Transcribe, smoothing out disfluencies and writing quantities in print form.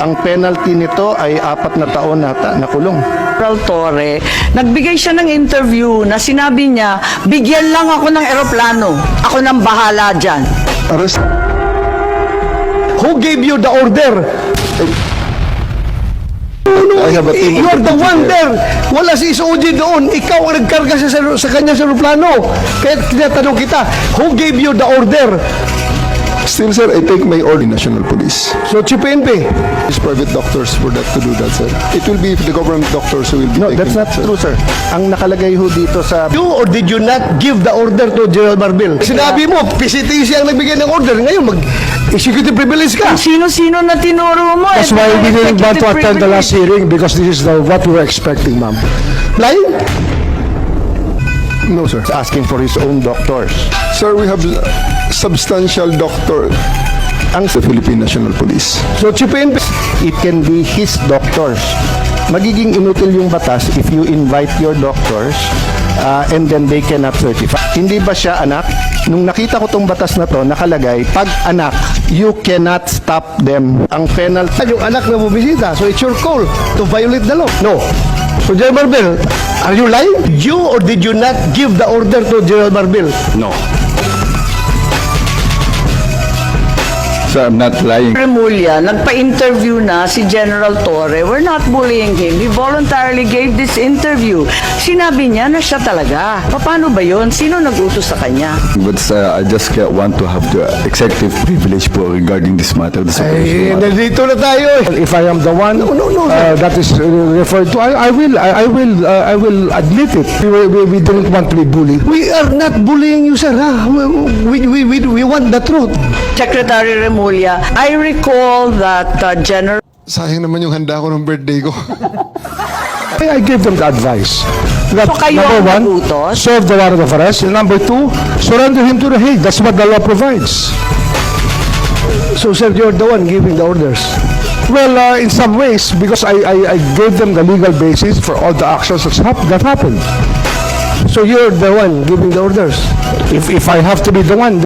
Ang penalty nito ay 4 na taon nata na kulong. General Torre, nagbigay siya ng interview na sinabi niya, bigyan lang ako ng eroplano. Ako nang bahala dyan. Arrest. Who gave you the order? I have a team You of are the deputy one there. there. Wala si SOG doon. Ikaw ang nagkarga sa kanya sa aeroplano. Kaya tinatanong kita, who gave you the order? Still, sir, I take my order in National Police. So, Chief PNP. These private doctors for that to do that, sir. It will be the government doctors who will be No, taking that's not it, sir. true, sir. Ang nakalagay ho dito sa You or did you not give the order to General Marbil? Sinabi mo, PCTC ang nagbigay ng order. Ngayon, mag-executive privilege ka. Sino-sino na tinuro mo? That's why we didn't want to attend the last hearing because this is what we were expecting, ma'am. Lying? No, sir. asking for his own doctors. Sir, we have substantial doctor ang sa Philippine National Police. So, Chief PNP. It can be his doctors. Magiging inutil yung batas if you invite your doctors and then they cannot certify. Hindi ba siya anak? Nung nakita ko tong batas na to, nakalagay, pag anak, you cannot stop them. Ang penalty, Yung anak na bumibisita. So, it's your call to violate the law. No. So, General Marbil, are you lying? You or did you not give the order to General Marbil? No. So I'm not lying. Remulla, nagpa-interview na si General Torre. We're not bullying him. He voluntarily gave this interview. Sinabi niya na siya talaga. Paano ba yun? Sino nag-utos sa kanya? But I just want to have the executive privilege po regarding this matter. The Eh, separation matter. nandito na tayo eh. If I am the one that is referred to, I will admit it. We didn't want to be bullied. We are not bullying you, sir. Ha? We want the truth. Secretary Remulla, I recall that General Sayang naman yung handa ko ng birthday ko. I gave them the advice. That, So kayo number ang one, nagutos? serve the warrant of arrest. And number two, surrender him to the Hague. That's what the law provides. So, sir, you're the one giving the orders. Well, in some ways, because I gave them the legal basis for all the actions that happened. So, you're the one giving the orders. If I have to be the one,